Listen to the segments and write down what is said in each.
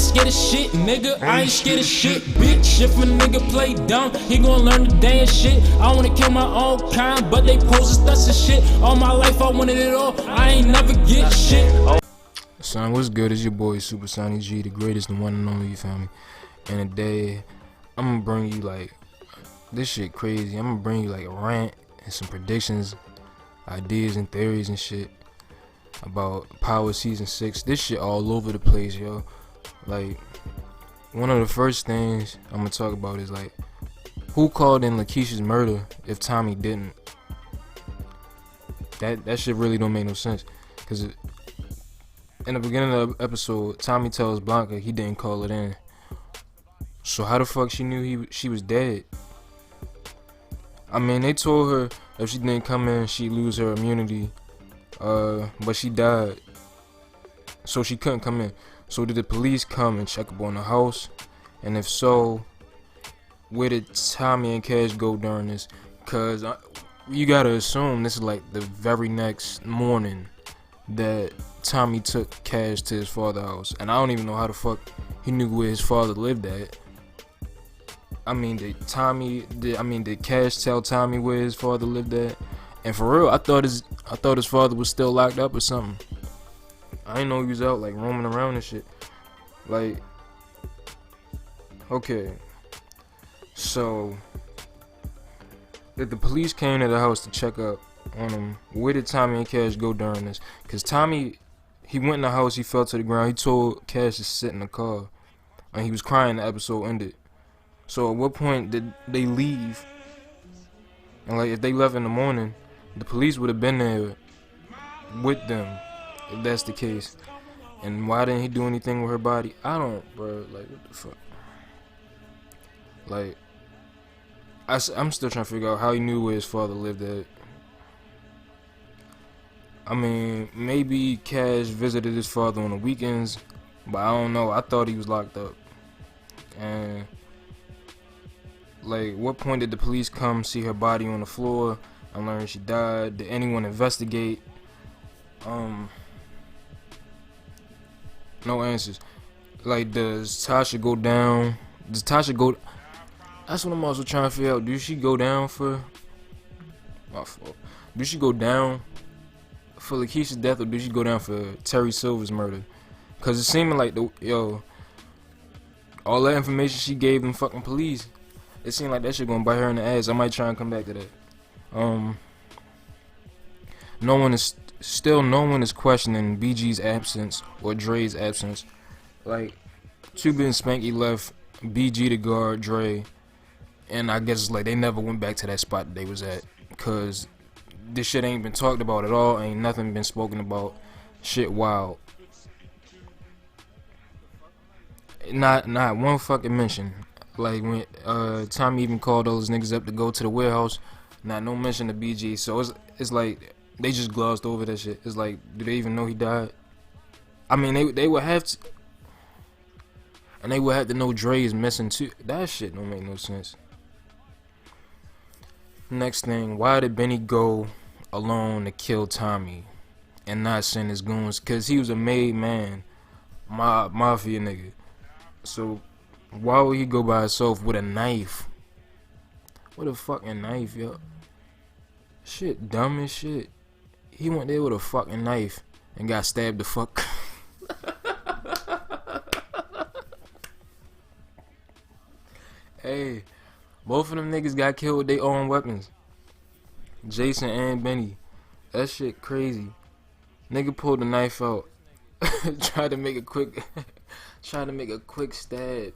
ain't scared of shit, nigga. I ain't scared of shit, bitch. If a nigga play dumb, he gon' learn the dance shit. I wanna kill my own kind, but they pose as us and shit. All my life I wanted it all, I ain't never get shit. Son, what's good? It's your boy Super SANHII, the greatest and one and only, you feel me? And today, I'm gonna bring you like, this shit crazy. I'm gonna bring you like a rant and some predictions, ideas and theories and shit about Power Season 6. This shit all over the place, yo. Like, one of the first things I'm gonna talk about is like, who called in Lakeisha's murder if Tommy didn't? That shit really don't make no sense. Cause in the beginning of the episode, Tommy tells Blanca he didn't call it in. So how the fuck she knew she was dead? I mean, they told her if she didn't come in, she'd lose her immunity. But she died, so she couldn't come in. So did the police come and check up on the house? And if so, where did Tommy and Cash go during this? Cause you gotta assume this is like the very next morning that Tommy took Cash to his father's house. And I don't even know how the fuck he knew where his father lived at. I mean, did Cash tell Tommy where his father lived at? And for real, I thought his father was still locked up or something. I didn't know he was out like roaming around and shit. Like, okay, so if the police came to the house to check up on him, where did Tommy and Cash go during this? Cause Tommy, he went in the house, he fell to the ground, he told Cash to sit in the car, and he was crying. The episode ended. So at what point did they leave? And like, if they left in the morning, the police would have been there with them, if that's the case. And why didn't he do anything with her body? I don't, bro. Like, what the fuck? Like, I'm still trying to figure out how he knew where his father lived at. I mean, maybe Cash visited his father on the weekends, but I don't know. I thought he was locked up. And like, what point did the police come see her body on the floor and learn she died? Did anyone investigate? No answers. Like, does Tasha go down? Does Tasha go? That's what I'm also trying to figure out. Do she go down for? My fault. Do she go down for Lakeisha's death, or do she go down for Terry Silver's murder? Cause it seemed like all that information she gave them fucking police, it seemed like that shit gonna bite her in the ass. I might try and come back to that. No one is questioning BG's absence or Dre's absence. Like, Tuba and Spanky left BG to guard Dre, and I guess it's like they never went back to that spot that they was at, cause this shit ain't been talked about at all. Ain't nothing been spoken about. Shit wild. Not one fucking mention. Like, when Tommy even called those niggas up to go to the warehouse, not no mention to BG. So it's like they just glossed over that shit. It's like, do they even know he died? I mean, they would have to, and they would have to know Dre is missing too. That shit don't make no sense. Next thing, why did Benny go alone to kill Tommy and not send his goons? Cause he was a made man, mafia nigga. So why would he go by himself with a knife? What a fucking knife, yo. Shit dumb as shit. He went there with a fucking knife and got stabbed the fuck. Hey, both of them niggas got killed with their own weapons. Jason and Benny. That shit crazy. Nigga pulled the knife out. tried to make a quick stab.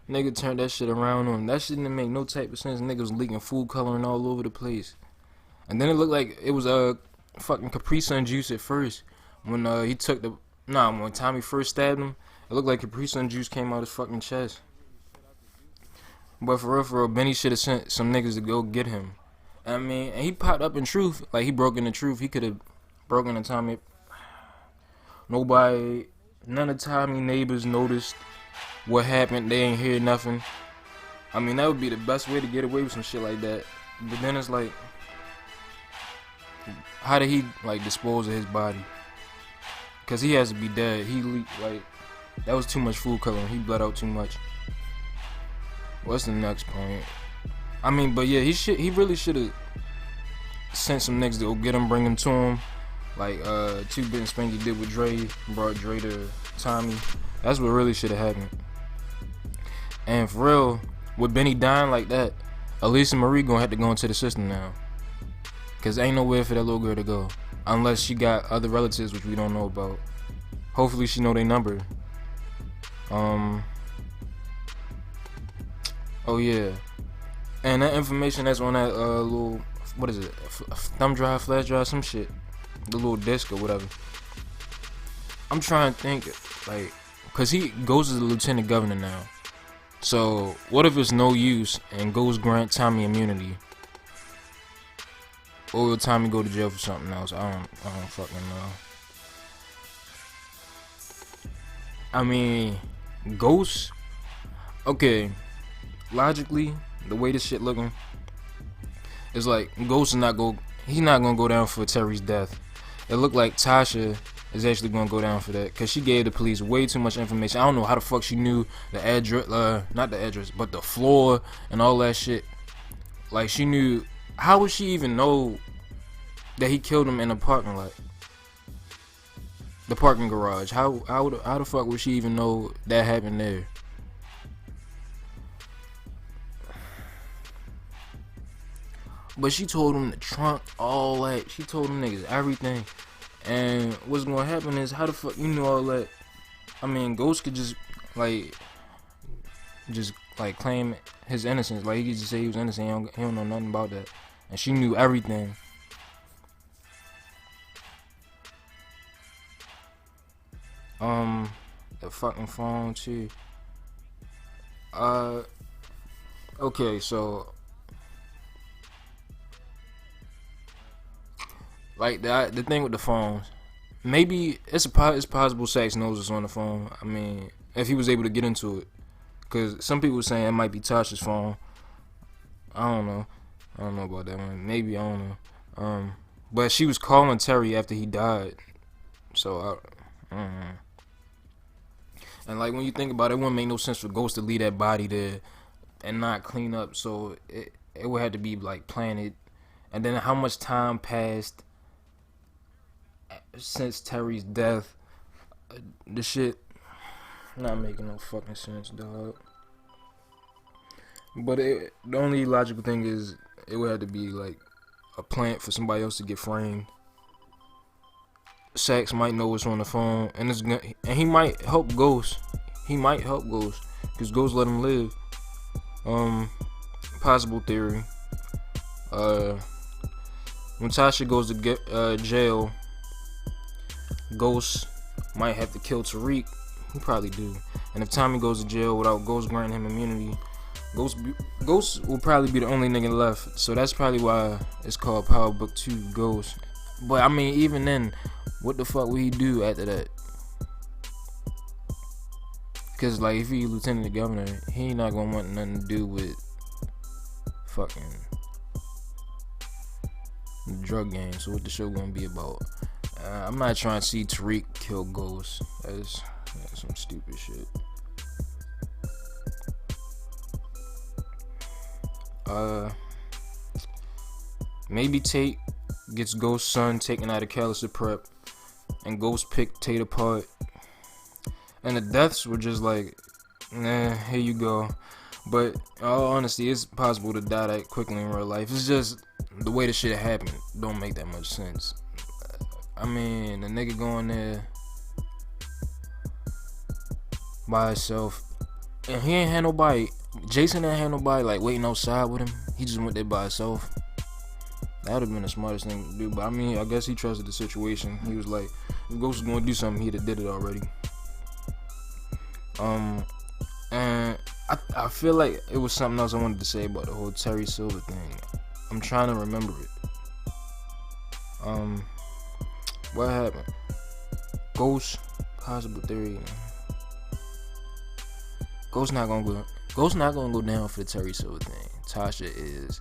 Nigga turned that shit around on him. That shit didn't make no type of sense. Nigga was leaking food coloring all over the place. And then it looked like it was fucking Capri Sun juice at first. When he took when Tommy first stabbed him, it looked like Capri Sun juice came out his fucking chest. But for real, Benny should have sent some niggas to go get him. I mean, and he popped up in truth. Like, he broke into truth. He could have broken into Tommy. None of Tommy neighbors noticed what happened. They ain't hear nothing. I mean, that would be the best way to get away with some shit like that. But then it's like, how did he like dispose of his body? Cause he has to be dead. He like That was too much food coloring. He bled out too much. What's the next point? I mean, but yeah, he really should have sent some niggas to go get him, bring him to him. Like 2-Bit and Spanky did with Dre, brought Dre to Tommy. That's what really should have happened. And for real, with Benny dying like that, Elisa Marie gonna have to go into the system now. Cause ain't nowhere for that little girl to go. Unless she got other relatives which we don't know about. Hopefully she know their number. Oh yeah. And that information that's on that little, what is it? Thumb drive, flash drive, some shit. The little disc or whatever. I'm trying to think, like, cause he goes as the lieutenant governor now. So what if it's no use and goes grant Tommy immunity? Or will Tommy go to jail for something else? I don't fucking know. I mean, Ghost. Okay, logically, the way this shit looking, it's like Ghost is not go. He's not gonna go down for Terry's death. It looked like Tasha is actually gonna go down for that because she gave the police way too much information. I don't know how the fuck she knew the address, not the address, but the floor and all that shit. Like she knew. How would she even know that he killed him in the parking lot? The parking garage. How the fuck would she even know that happened there? But she told him the trunk, all that. She told them niggas everything. And what's gonna happen is, how the fuck you know all that? I mean, Ghost could just claim his innocence. Like he could just say he was innocent. He don't know nothing about that. And she knew everything. The fucking phone too. Okay, so like the thing with the phones, maybe it's possible Sax knows it's on the phone. I mean, if he was able to get into it, because some people were saying it might be Tasha's phone. I don't know about that one. Maybe, I don't know. But she was calling Terry after he died, so I don't know. And like when you think about it, it wouldn't make no sense for Ghost to leave that body there and not clean up. So it would have to be like planted. And then how much time passed since Terry's death? The shit not making no fucking sense, dog. But the only logical thing is it would have to be like a plant for somebody else to get framed. Sax might know what's on the phone, and he might help Ghost. He might help Ghost because Ghost let him live. Possible theory. When Tasha goes to jail, Ghost might have to kill Tariq. He probably do. And if Tommy goes to jail without Ghost granting him immunity, Ghost will probably be the only nigga left. So that's probably why it's called Power Book 2 Ghost. But I mean, even then, what the fuck would he do after that? Cause like if he lieutenant governor, he ain't not gonna want nothing to do with fucking the drug game. So what the show gonna be about? I'm not trying to see Tariq kill Ghost. That's some stupid shit. Maybe Tate gets Ghost's son taken out of Callus Prep, and Ghost picked Tate apart. And the deaths were just like, nah, here you go. But in all honesty, it's possible to die that quickly in real life. It's just the way the shit happened don't make that much sense. I mean, the nigga going there by himself, and he ain't had nobody. Jason didn't have nobody like waiting outside with him. He just went there by himself. That would have been the smartest thing to do. But I mean, I guess he trusted the situation. He was like, if Ghost was gonna do something, he'd have did it already. And I feel like it was something else I wanted to say about the whole Terry Silver thing. I'm trying to remember it. What happened? Ghost, possible theory. Ghost not gonna go down for the Terry Silver thing. Tasha is.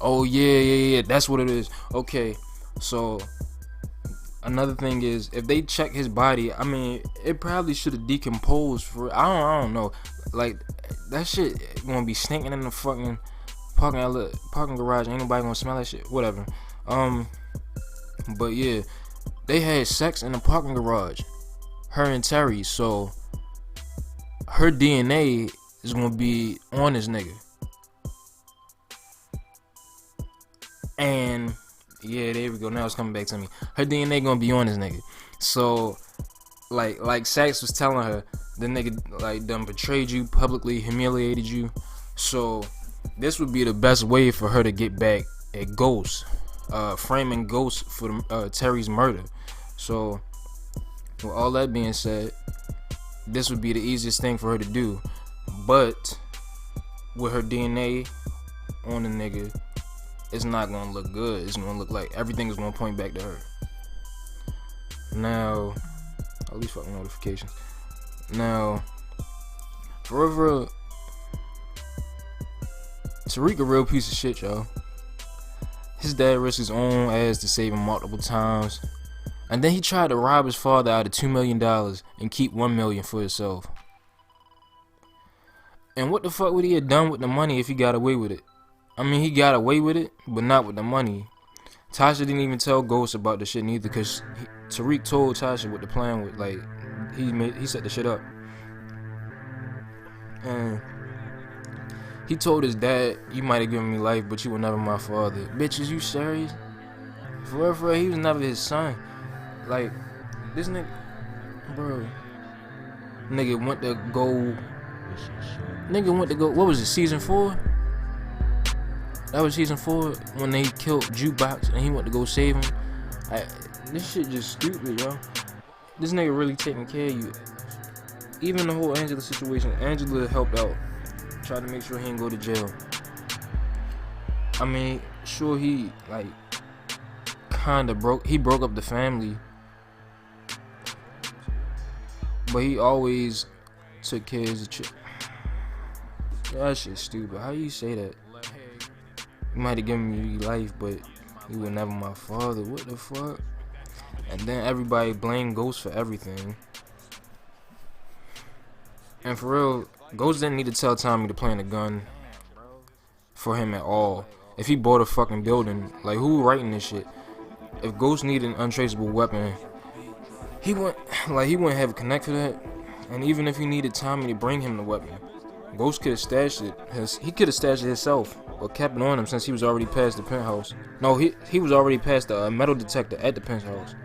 Oh yeah, that's what it is. Okay, so another thing is, if they check his body, I mean, it probably should have decomposed for. I don't know. Like that shit gonna be stinking in the fucking parking garage. Ain't nobody gonna smell that shit. Whatever. But yeah, they had sex in the parking garage. Her and Terry. So her DNA is gonna be on this nigga. And yeah, there we go. Now it's coming back to me. Her DNA gonna be on this nigga. So like Sax was telling her, the nigga like done betrayed you, publicly humiliated you. So this would be the best way for her to get back at Ghost, framing Ghost for Terry's murder. So with all that being said, this would be the easiest thing for her to do. But with her DNA on the nigga, it's not gonna look good. It's gonna look like everything is gonna point back to her. Now, all these fucking notifications. Now, forever, Tariq a real piece of shit, y'all. His dad risked his own ass to save him multiple times, and then he tried to rob his father out of $2 million and keep $1 million for himself. And what the fuck would he have done with the money if he got away with it? I mean, he got away with it, but not with the money. Tasha didn't even tell Ghost about the shit neither, cause Tariq told Tasha what the plan was. Like, he set the shit up, and he told his dad, "You might have given me life, but you were never my father." Bitch, is you serious? For real, he was never his son. Like, this nigga, bro. Nigga went to go. What was it? Season 4. That was season 4 when they killed Jukebox and he went to go save him. This shit just stupid, yo. This nigga really taking care of you. Even the whole Angela situation, Angela helped out, tried to make sure he didn't go to jail. I mean, sure, he like kinda broke up the family, but he always took care of the chick. That shit's stupid. How you say that? You might have given me life, but you were never my father. What the fuck? And then everybody blamed Ghost for everything. And for real, Ghost didn't need to tell Tommy to plant a gun for him at all. If he bought a fucking building, like, who writing this shit? If Ghost needed an untraceable weapon, he wouldn't have a connect for that. And even if he needed Tommy to bring him the weapon, Ghost could have stashed it. He could have stashed it himself, or kept it on him since he was already past the penthouse. No, he was already past the metal detector at the penthouse.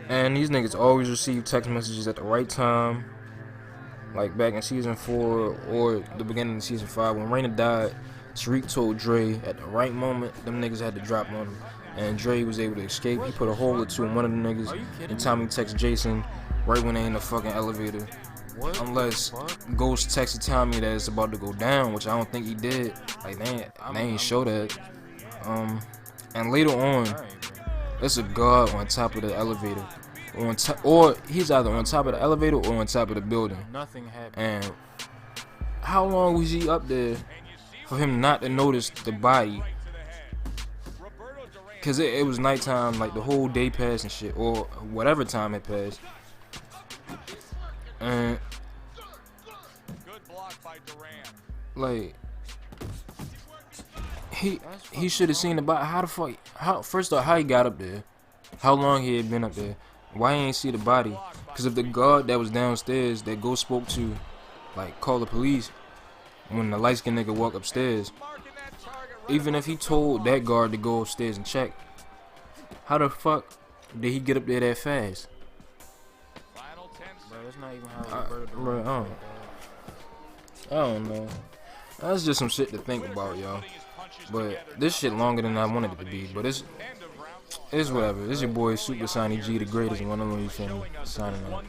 And these niggas always receive text messages at the right time. Like back in season 4 or the beginning of season 5 when Raina died, Tariq told Dre at the right moment them niggas had to drop on him, and Dre was able to escape. He put a hole or two in one of the niggas, and Tommy texted Jason right when they in the fucking elevator. Unless Ghost texted Tommy that it's about to go down, which I don't think he did. Like they ain't show that. And later on, there's a guard on top of the elevator, or he's either on top of the elevator or on top of the building. And how long was he up there for him not to notice the body? Cause it was nighttime, like the whole day passed and shit, or whatever time it passed. And like he should have seen the body. How the fuck? First off, how he got up there? How long he had been up there? Why he ain't see the body? Cause if the guard that was downstairs that Ghost spoke to, like, called the police when the light skinned nigga walked upstairs, even if he told that guard to go upstairs and check, how the fuck did he get up there that fast? Bro, that's not even how I don't know. That's just some shit to think about, y'all. But this shit longer than I wanted it to be. But it's whatever. It's your boy Super SANHII G, the greatest one. I don't know you feel me. Signing out.